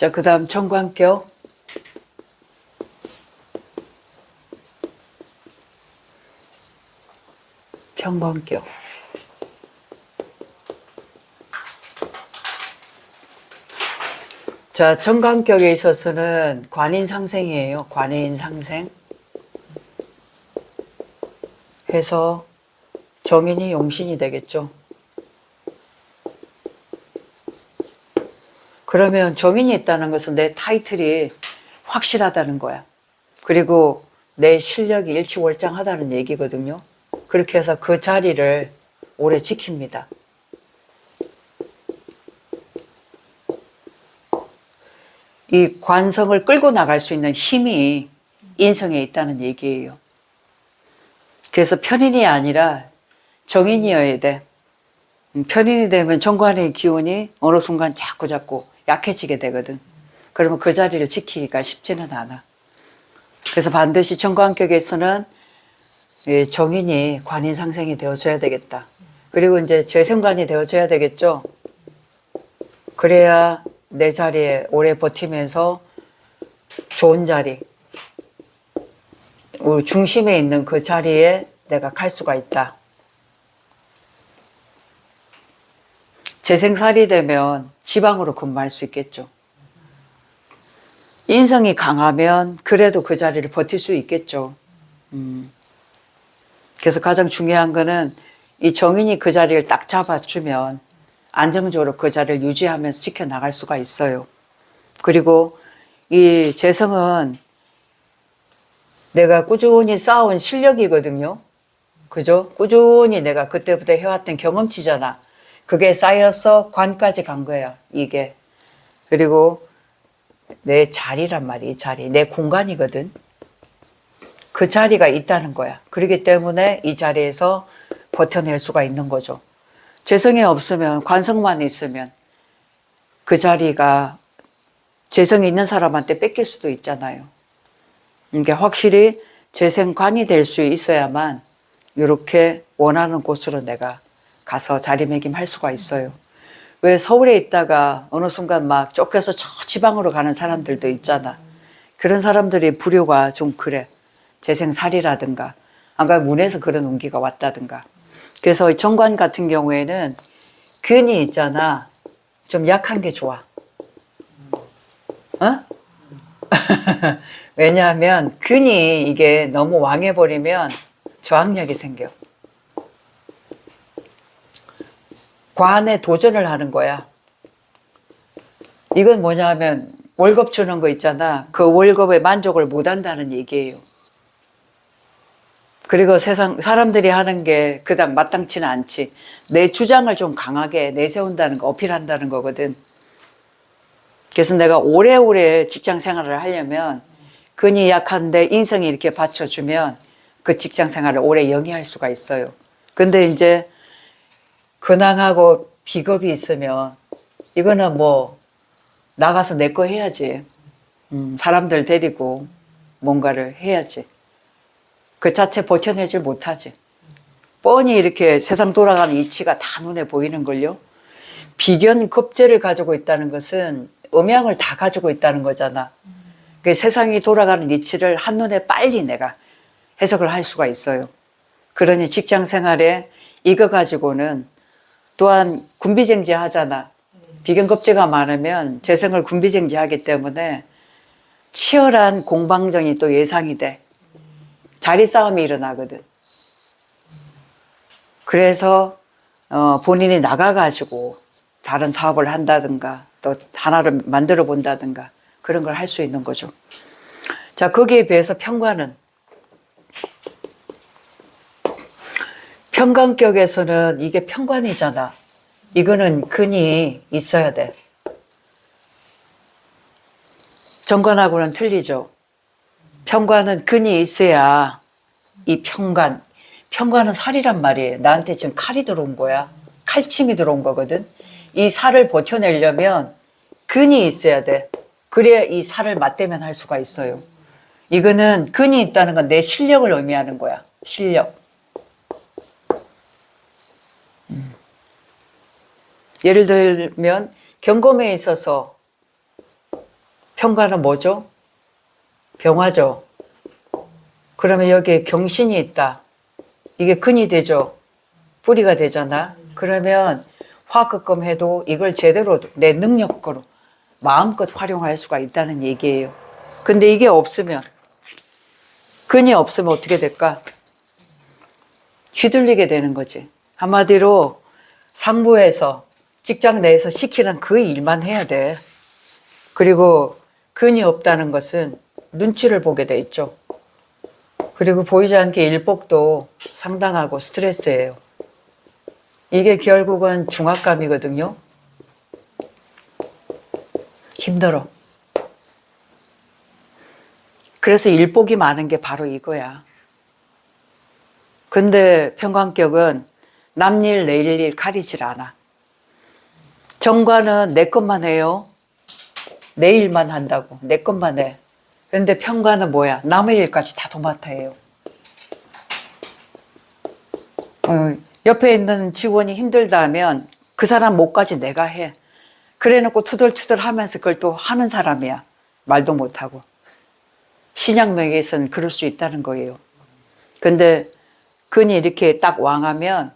자, 그 다음 정관격. 평관격. 자, 정관격에 있어서는 관인상생이에요. 관인상생. 해서 정인이 용신이 되겠죠. 그러면 정인이 있다는 것은 내 타이틀이 확실하다는 거야. 그리고 내 실력이 일치월장하다는 얘기거든요. 그렇게 해서 그 자리를 오래 지킵니다. 이 관성을 끌고 나갈 수 있는 힘이 인성에 있다는 얘기예요. 그래서 편인이 아니라 정인이어야 돼. 편인이 되면 정관의 기운이 어느 순간 자꾸 약해지게 되거든. 그러면 그 자리를 지키기가 쉽지는 않아. 그래서 반드시 정관격에서는 정인이 관인상생이 되어줘야 되겠다. 그리고 이제 재생관이 되어줘야 되겠죠. 그래야 내 자리에 오래 버티면서 좋은 자리, 중심에 있는 그 자리에 내가 갈 수가 있다. 재생살이 되면 지방으로 근무할 수 있겠죠. 인성이 강하면 그래도 그 자리를 버틸 수 있겠죠. 그래서 가장 중요한 거는 이 정인이 그 자리를 딱 잡아주면 안정적으로 그 자리를 유지하면서 지켜나갈 수가 있어요. 그리고 이 재성은 내가 꾸준히 쌓아온 실력이거든요. 그죠? 꾸준히 내가 그때부터 해왔던 경험치잖아. 그게 쌓여서 관까지 간 거야, 이게. 그리고 내 자리란 말이야, 이 자리. 내 공간이거든. 그 자리가 있다는 거야. 그렇기 때문에 이 자리에서 버텨낼 수가 있는 거죠. 재성이 없으면, 관성만 있으면 그 자리가 재성이 있는 사람한테 뺏길 수도 있잖아요. 그러니까 확실히 재생관이 될 수 있어야만 이렇게 원하는 곳으로 내가 가서 자리매김할 수가 있어요. 왜 서울에 있다가 어느 순간 막 쫓겨서 저 지방으로 가는 사람들도 있잖아. 그런 사람들이 부류가 좀 그래. 재생살이라든가 아까 문에서 그런 운기가 왔다든가. 그래서 정관 같은 경우에는 근이 있잖아. 좀 약한 게 좋아. 어? 왜냐하면 근이 이게 너무 왕해버리면 저항력이 생겨. 관에 도전을 하는 거야. 이건 뭐냐 하면 월급 주는 거 있잖아. 그 월급에 만족을 못 한다는 얘기예요. 그리고 세상 사람들이 하는 게 그닥 마땅치는 않지. 내 주장을 좀 강하게 내세운다는 거, 어필한다는 거거든. 그래서 내가 오래오래 직장 생활을 하려면 근이 약한데 인성이 이렇게 받쳐주면 그 직장 생활을 오래 영위할 수가 있어요. 근데 이제 근황하고 비겁이 있으면 이거는 뭐 나가서 내 거 해야지. 사람들 데리고 뭔가를 해야지. 그 자체 버텨내질 못하지. 뻔히 이렇게 세상 돌아가는 이치가 다 눈에 보이는걸요. 비견급제를 가지고 있다는 것은 음양을 다 가지고 있다는 거잖아. 그 세상이 돌아가는 이치를 한눈에 빨리 내가 해석을 할 수가 있어요. 그러니 직장 생활에 이거 가지고는 또한 군비쟁지 하잖아. 비견급제가 많으면 재성을 군비쟁지 하기 때문에 치열한 공방전이 또 예상이 돼. 자리 싸움이 일어나거든. 그래서 본인이 나가가지고 다른 사업을 한다든가 또 하나를 만들어 본다든가 그런 걸 할 수 있는 거죠. 자, 거기에 비해서 평관격에서는 이게 평관이잖아. 이거는 근이 있어야 돼. 정관하고는 틀리죠. 평관은 근이 있어야 이 평관은 살이란 말이에요. 나한테 지금 칼이 들어온 거야. 칼침이 들어온 거거든. 이 살을 버텨내려면 근이 있어야 돼. 그래야 이 살을 맞대면 할 수가 있어요. 이거는 근이 있다는 건 내 실력을 의미하는 거야. 실력. 예를 들면 경검에 있어서 평관은 뭐죠? 병화죠. 그러면 여기에 경신이 있다. 이게 근이 되죠. 뿌리가 되잖아. 그러면 화급금해도 이걸 제대로 내 능력으로 마음껏 활용할 수가 있다는 얘기예요. 근데 이게 없으면, 근이 없으면 어떻게 될까? 휘둘리게 되는 거지. 한마디로 상부에서 직장 내에서 시키는 그 일만 해야 돼. 그리고 근이 없다는 것은 눈치를 보게 돼 있죠. 그리고 보이지 않게 일복도 상당하고 스트레스예요. 이게 결국은 중압감이거든요. 힘들어. 그래서 일복이 많은 게 바로 이거야. 근데 평관격은 남일 내일 가리질 않아. 정관은 내 것만 해요. 내 일만 한다고. 내 것만 해. 근데 평관은 뭐야? 남의 일까지 다 도맡아 해요. 옆에 있는 직원이 힘들다 하면 그 사람 몫까지 내가 해. 그래 놓고 투덜투덜 하면서 그걸 또 하는 사람이야. 말도 못하고. 신약명에서는 그럴 수 있다는 거예요. 근데 근이 이렇게 딱 왕하면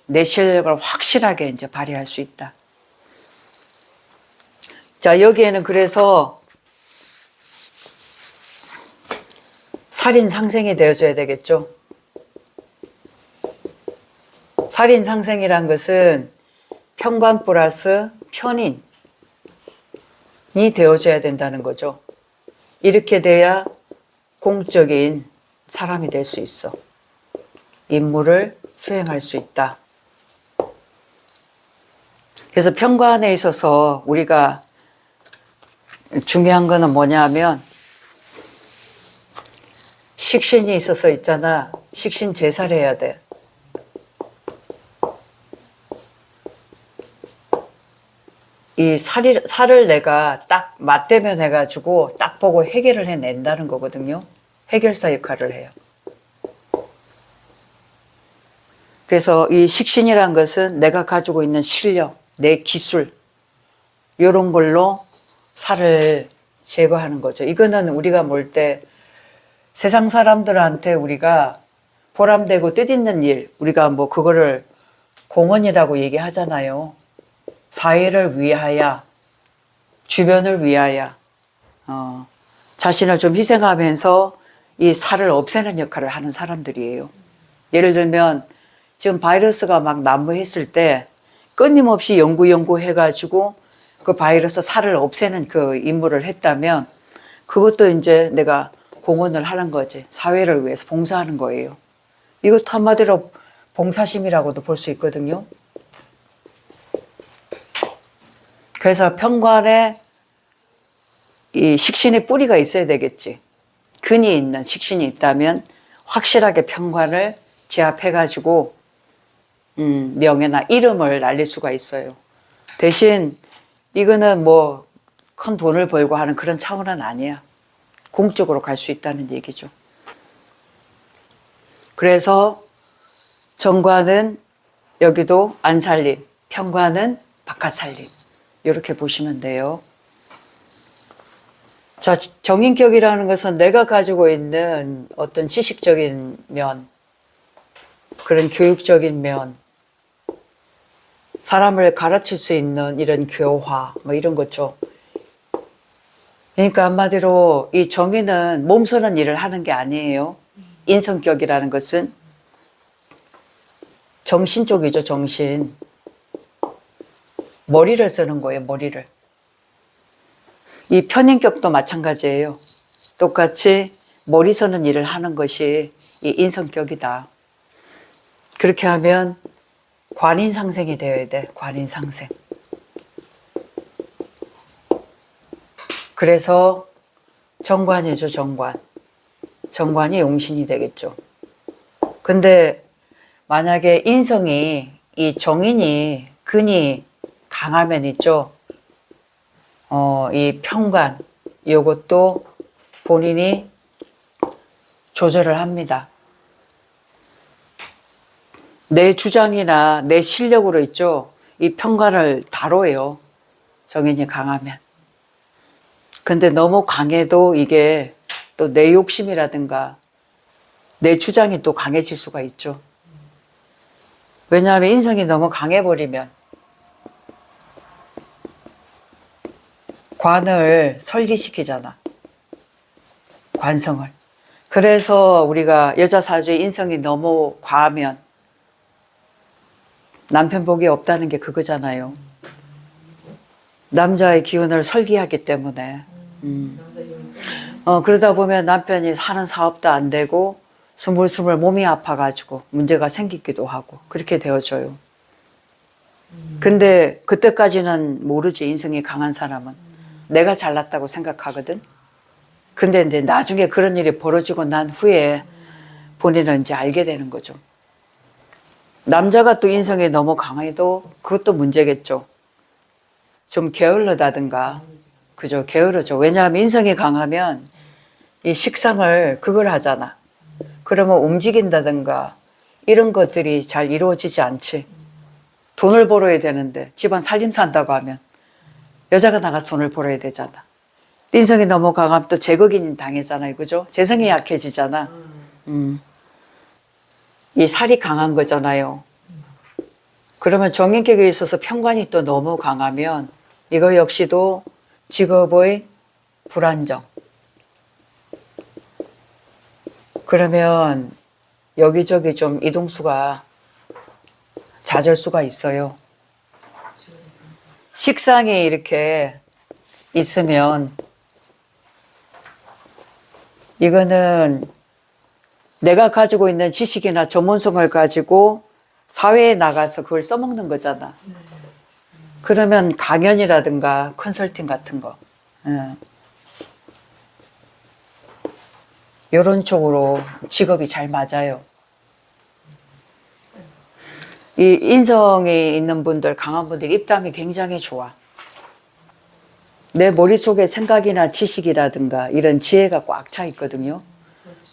내 실력을 확실하게 이제 발휘할 수 있다. 자, 여기에는 그래서 살인상생이 되어줘야 되겠죠. 살인상생이란 것은 평관 플러스 편인이 되어줘야 된다는 거죠. 이렇게 돼야 공적인 사람이 될 수 있어. 임무를 수행할 수 있다. 그래서 평관에 있어서 우리가 중요한 거는 뭐냐면 식신이 있어서 있잖아. 식신 제사를 해야 돼. 이 살을 내가 딱 맞대면 해가지고 딱 보고 해결을 해낸다는 거거든요. 해결사 역할을 해요. 그래서 이 식신이란 것은 내가 가지고 있는 실력, 내 기술 이런 걸로 살을 제거하는 거죠. 이거는 우리가 볼 때 세상 사람들한테 우리가 보람되고 뜻있는 일, 우리가 뭐 그거를 공헌이라고 얘기하잖아요. 사회를 위하여, 주변을 위하여 자신을 좀 희생하면서 이 살을 없애는 역할을 하는 사람들이에요. 예를 들면 지금 바이러스가 막 난무했을 때 끊임없이 연구해가지고 그 바이러스 살을 없애는 그 임무를 했다면 그것도 이제 내가 공헌을 하는 거지. 사회를 위해서 봉사하는 거예요. 이것도 한마디로 봉사심이라고도 볼 수 있거든요. 그래서 평관에 이 식신의 뿌리가 있어야 되겠지. 근이 있는 식신이 있다면 확실하게 평관을 제압해가지고 명예나 이름을 날릴 수가 있어요. 대신 이거는 뭐 큰 돈을 벌고 하는 그런 차원은 아니야. 공적으로 갈 수 있다는 얘기죠. 그래서 정관은 여기도 안 살림, 평관은 바깥 살림. 이렇게 보시면 돼요. 자, 정인격이라는 것은 내가 가지고 있는 어떤 지식적인 면, 그런 교육적인 면, 사람을 가르칠 수 있는 이런 교화, 뭐 이런 거죠. 그러니까 한마디로 이 정인은 몸 쓰는 일을 하는 게 아니에요. 인성격이라는 것은 정신 쪽이죠, 정신. 머리를 쓰는 거예요, 머리를. 이 편인격도 마찬가지예요. 똑같이 머리 쓰는 일을 하는 것이 이 인성격이다. 그렇게 하면 관인상생이 되어야 돼, 관인상생. 그래서 정관이죠, 정관. 정관이 용신이 되겠죠. 근데 만약에 인성이, 이 정인이, 근이 강하면 있죠. 이 평관, 이것도 본인이 조절을 합니다. 내 주장이나 내 실력으로 있죠. 이 평관을 다뤄요. 정인이 강하면. 근데 너무 강해도 이게 또 내 욕심이라든가 내 주장이 또 강해질 수가 있죠. 왜냐하면 인성이 너무 강해버리면 관을 설기시키잖아. 관성을. 그래서 우리가 여자 사주의 인성이 너무 과하면 남편 복이 없다는 게 그거잖아요. 남자의 기운을 설기하기 때문에. 그러다 보면 남편이 하는 사업도 안 되고 스물스물 몸이 아파가지고 문제가 생기기도 하고 그렇게 되어져요. 근데 그때까지는 모르지. 인성이 강한 사람은 내가 잘났다고 생각하거든. 근데 이제 나중에 그런 일이 벌어지고 난 후에 본인은 이제 알게 되는 거죠. 남자가 또 인성이 너무 강해도 그것도 문제겠죠. 좀 게을러다든가, 그죠? 게으르죠. 왜냐하면 인성이 강하면 이 식상을 그걸 하잖아. 그러면 움직인다든가 이런 것들이 잘 이루어지지 않지. 돈을 벌어야 되는데 집안 살림 산다고 하면 여자가 나가서 돈을 벌어야 되잖아. 인성이 너무 강하면 또 제거긴 당하잖아요. 그죠? 재성이 약해지잖아. 이 살이 강한 거잖아요. 그러면 정인격에 있어서 편관이 또 너무 강하면 이거 역시도 직업의 불안정. 그러면 여기저기 좀 이동수가 잦을 수가 있어요. 식상이 이렇게 있으면 이거는 내가 가지고 있는 지식이나 전문성을 가지고 사회에 나가서 그걸 써먹는 거잖아. 그러면 강연이라든가 컨설팅 같은 거. 이런 쪽으로 직업이 잘 맞아요. 이 인성이 있는 분들, 강한 분들 입담이 굉장히 좋아. 내 머릿속에 생각이나 지식이라든가 이런 지혜가 꽉 차 있거든요.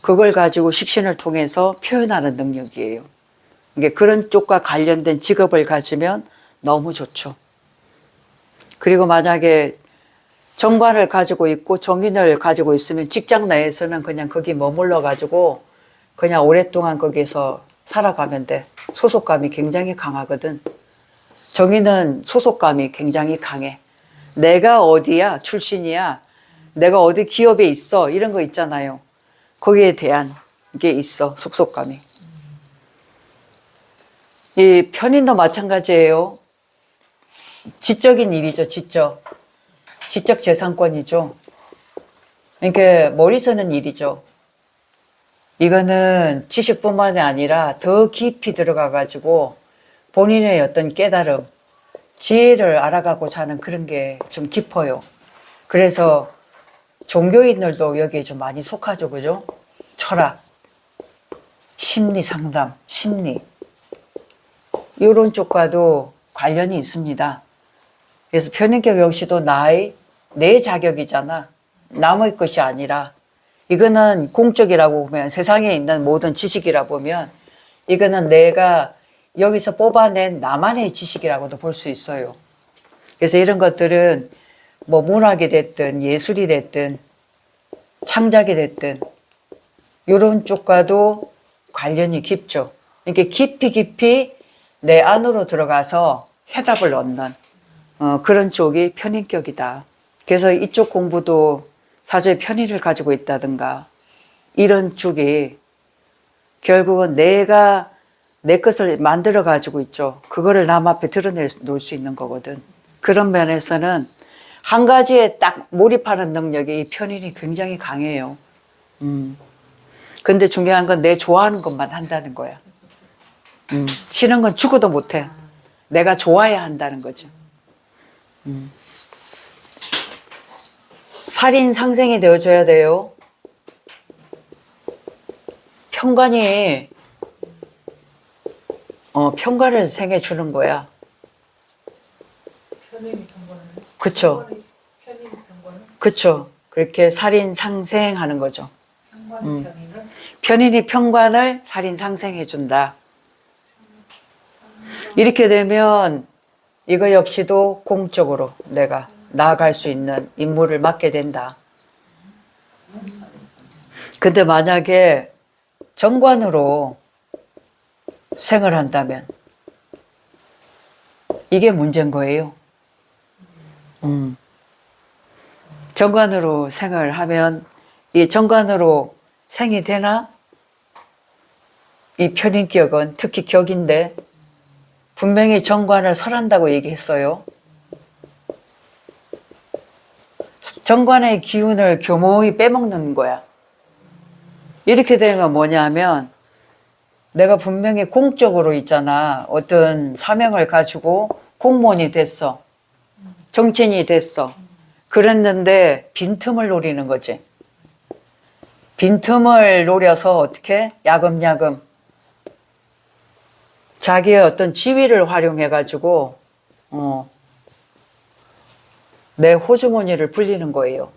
그걸 가지고 식신을 통해서 표현하는 능력이에요. 이게 그런 쪽과 관련된 직업을 가지면 너무 좋죠. 그리고 만약에 정관을 가지고 있고 정인을 가지고 있으면 직장 내에서는 그냥 거기 머물러 가지고 그냥 오랫동안 거기서 살아가면 돼. 소속감이 굉장히 강하거든. 정인은 소속감이 굉장히 강해. 내가 어디야, 출신이야, 내가 어디 기업에 있어, 이런 거 있잖아요. 거기에 대한 게 있어, 속속감이. 이 편인도 마찬가지예요. 지적인 일이죠, 지적. 지적 재산권이죠. 그러니까 머리 쓰는 일이죠. 이거는 지식뿐만이 아니라 더 깊이 들어가가지고 본인의 어떤 깨달음, 지혜를 알아가고자 하는 그런 게 좀 깊어요. 그래서 종교인들도 여기에 좀 많이 속하죠, 그죠? 철학, 심리 상담, 심리. 이런 쪽과도 관련이 있습니다. 그래서 편인격 역시도 내 자격이잖아. 남의 것이 아니라. 이거는 공적이라고 보면, 세상에 있는 모든 지식이라 보면 이거는 내가 여기서 뽑아낸 나만의 지식이라고도 볼 수 있어요. 그래서 이런 것들은 뭐 문학이 됐든 예술이 됐든 창작이 됐든 이런 쪽과도 관련이 깊죠. 이렇게 깊이 내 안으로 들어가서 해답을 얻는 그런 쪽이 편인격이다. 그래서 이쪽 공부도 사주의 편인을 가지고 있다든가 이런 쪽이 결국은 내가 내 것을 만들어 가지고 있죠. 그거를 남 앞에 드러내놓을 수 있는 거거든. 그런 면에서는 한 가지에 딱 몰입하는 능력이 이 편인이 굉장히 강해요. 근데 중요한 건 내 좋아하는 것만 한다는 거야. 싫은 건 죽어도 못해. 내가 좋아야 한다는 거죠. 살인 상생이 되어줘야 돼요. 편관이 편관을 생해 주는 거야. 그쵸. 그쵸. 그렇게 살인 상생하는 거죠. 편인이 편관을 살인 상생해 준다. 이렇게 되면 이거 역시도 공적으로 내가 나아갈 수 있는 임무를 맡게 된다. 근데 만약에 정관으로 생활한다면 이게 문제인 거예요. 정관으로 생을 하면 이 정관으로 생이 되나? 이 편인격은 특히 격인데 분명히 정관을 설한다고 얘기했어요. 정관의 기운을 교묘히 빼먹는 거야. 이렇게 되면 뭐냐면 내가 분명히 공적으로 있잖아. 어떤 사명을 가지고 공무원이 됐어. 정치인이 됐어. 그랬는데 빈틈을 노리는 거지. 빈틈을 노려서 어떻게? 야금야금 자기의 어떤 지위를 활용해 가지고 내 호주머니를 불리는 거예요.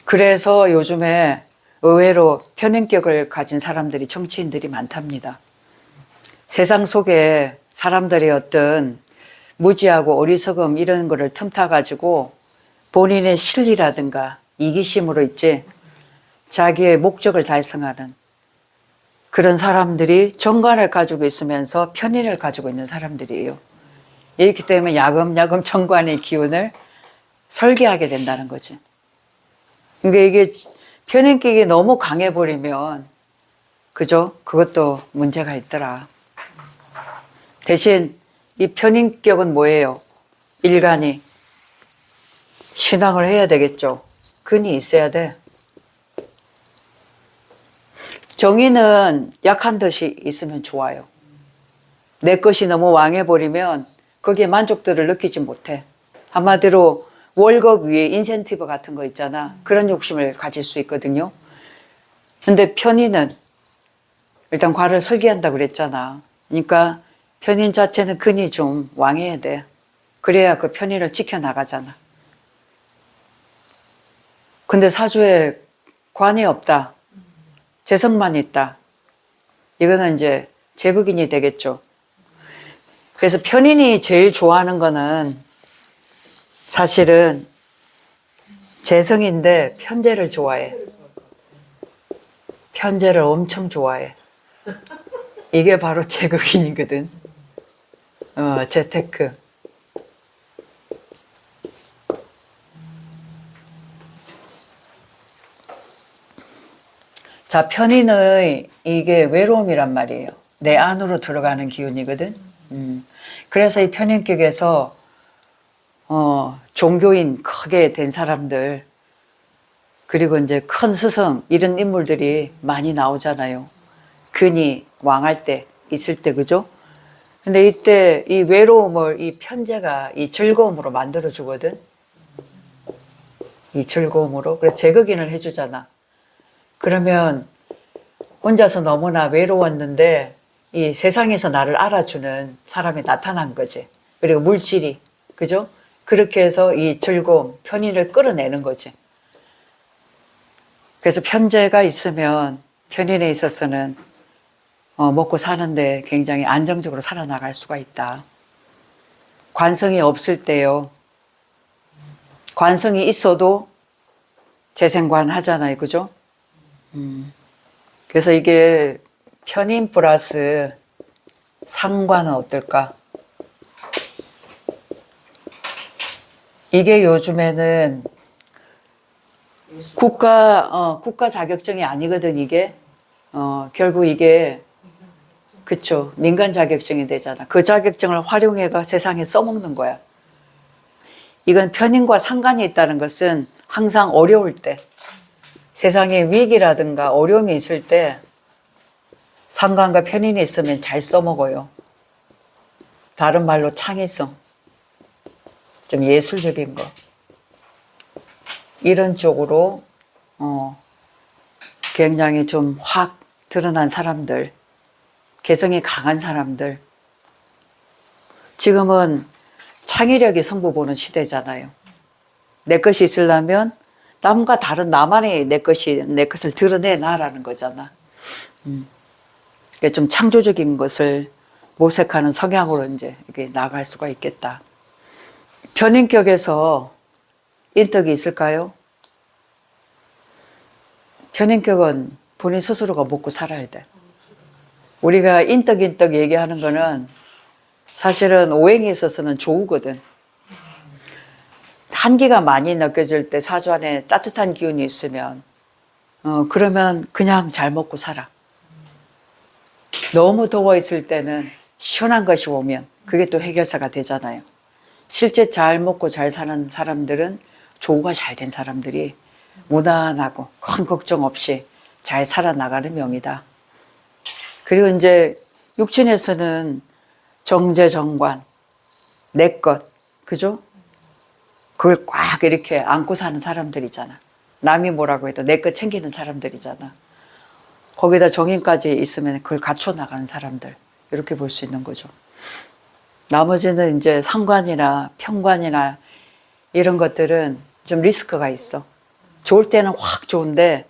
그래서 요즘에 의외로 편인격을 가진 사람들이 정치인들이 많답니다. 세상 속에 사람들이 어떤 무지하고 어리석음 이런 거를 틈타 가지고 본인의 실리라든가 이기심으로 있지 자기의 목적을 달성하는 그런 사람들이 정관을 가지고 있으면서 편인을 가지고 있는 사람들이에요. 이렇기 때문에 야금야금 정관의 기운을 설계하게 된다는 거죠. 그러니까 이게 편인격이 너무 강해버리면 그죠? 그것도 문제가 있더라. 대신 이 편인격은 뭐예요? 일간이 신앙을 해야 되겠죠. 근이 있어야 돼. 정의는 약한 듯이 있으면 좋아요. 내 것이 너무 왕해버리면 거기에 만족도를 느끼지 못해. 한마디로 월급 위에 인센티브 같은 거 있잖아. 그런 욕심을 가질 수 있거든요. 근데 편인은 일단 과를 설계한다고 그랬잖아. 그러니까 편인 자체는 근이 좀 왕해야 돼. 그래야 그 편인을 지켜나가잖아. 근데 사주에 관이 없다. 재성만 있다. 이거는 이제 제극인이 되겠죠. 그래서 편인이 제일 좋아하는 거는 사실은 재성인데 편재를 좋아해. 편재를 엄청 좋아해. 이게 바로 제극인이거든. 재테크. 자, 편인의 이게 외로움이란 말이에요. 내 안으로 들어가는 기운이거든. 그래서 이 편인격에서 종교인 크게 된 사람들 그리고 이제 큰 스승 이런 인물들이 많이 나오잖아요. 근이 왕할 때 있을 때 그죠? 근데 이때 이 외로움을 이 편재가 이 즐거움으로 만들어 주거든. 이 즐거움으로. 그래서 제극인을 해주잖아. 그러면 혼자서 너무나 외로웠는데 이 세상에서 나를 알아주는 사람이 나타난 거지. 그리고 물질이 그죠? 그렇게 해서 이 즐거움, 편인을 끌어내는 거지. 그래서 편재가 있으면 편인에 있어서는 먹고 사는데 굉장히 안정적으로 살아나갈 수가 있다. 관성이 없을 때요. 관성이 있어도 재생관 하잖아요. 그죠? 그래서 이게 편인 플러스 상관은 어떨까? 이게 요즘에는 국가 자격증이 아니거든, 이게. 결국 이게, 그쵸. 민간 자격증이 되잖아. 그 자격증을 활용해가 세상에 써먹는 거야. 이건 편인과 상관이 있다는 것은 항상 어려울 때, 세상에 위기라든가 어려움이 있을 때 상관과 편인이 있으면 잘 써먹어요. 다른 말로 창의성, 좀 예술적인 거. 이런 쪽으로 굉장히 좀 확 드러난 사람들, 개성이 강한 사람들. 지금은 창의력이 승부 보는 시대잖아요. 내 것이 있으려면 남과 다른 나만의 내 것을 드러내놔라는 거잖아. 좀 창조적인 것을 모색하는 성향으로 이제 이게 나갈 수가 있겠다. 편인격에서 인덕이 있을까요? 편인격은 본인 스스로가 먹고 살아야 돼. 우리가 인덕 얘기하는 거는 사실은 오행에 있어서는 좋거든. 한기가 많이 느껴질 때 사주 안에 따뜻한 기운이 있으면 그러면 그냥 잘 먹고 살아. 너무 더워 있을 때는 시원한 것이 오면 그게 또 해결사가 되잖아요. 실제 잘 먹고 잘 사는 사람들은 조우가 잘 된 사람들이 무난하고 큰 걱정 없이 잘 살아나가는 명이다. 그리고 이제 육친에서는 정제정관, 내 것, 그죠? 그걸 꽉 이렇게 안고 사는 사람들이잖아. 남이 뭐라고 해도 내 것 챙기는 사람들이잖아. 거기다 정인까지 있으면 그걸 갖춰 나가는 사람들, 이렇게 볼 수 있는 거죠. 나머지는 이제 상관이나 편관이나 이런 것들은 좀 리스크가 있어. 좋을 때는 확 좋은데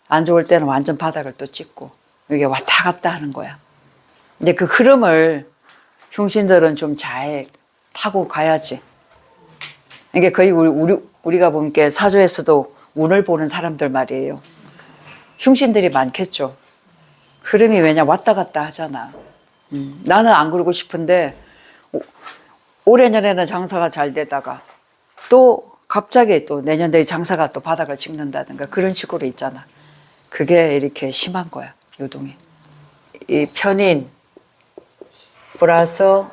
안 좋을 때는 완전 바닥을 또 찍고 이게 왔다 갔다 하는 거야. 근데 그 흐름을 흉신들은 좀 잘 타고 가야지. 이게 거의 우리가 본 게 사주에서도 운을 보는 사람들 말이에요. 흉신들이 많겠죠. 흐름이 왜냐 왔다 갔다 하잖아. 나는 안 그러고 싶은데 올해 년에는 장사가 잘 되다가 또 갑자기 또 내년 내에 장사가 또 바닥을 찍는다든가 그런 식으로 있잖아. 그게 이렇게 심한 거야, 요동이. 이 편인 플러스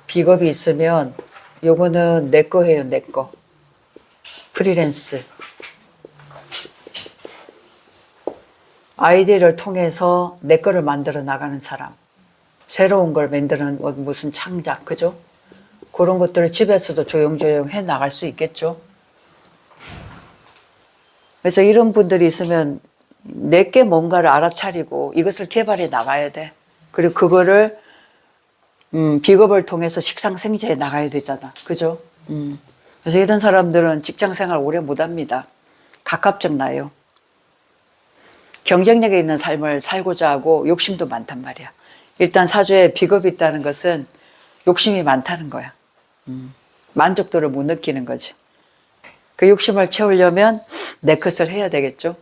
비겁이 있으면 요거는 내 거예요, 내 거. 프리랜스. 아이디어를 통해서 내 거를 만들어 나가는 사람. 새로운 걸 만드는 무슨 창작, 그죠? 그런 것들을 집에서도 조용조용 해 나갈 수 있겠죠. 그래서 이런 분들이 있으면 내게 뭔가를 알아차리고 이것을 개발해 나가야 돼. 그리고 그거를 비겁을 통해서 식상생재해 나가야 되잖아. 그죠? 그래서 이런 사람들은 직장생활 오래 못합니다. 갑갑증 나요. 경쟁력에 있는 삶을 살고자 하고 욕심도 많단 말이야. 일단 사주에 비겁이 있다는 것은 욕심이 많다는 거야. 만족도를 못 느끼는 거지. 그 욕심을 채우려면 내 것을 해야 되겠죠.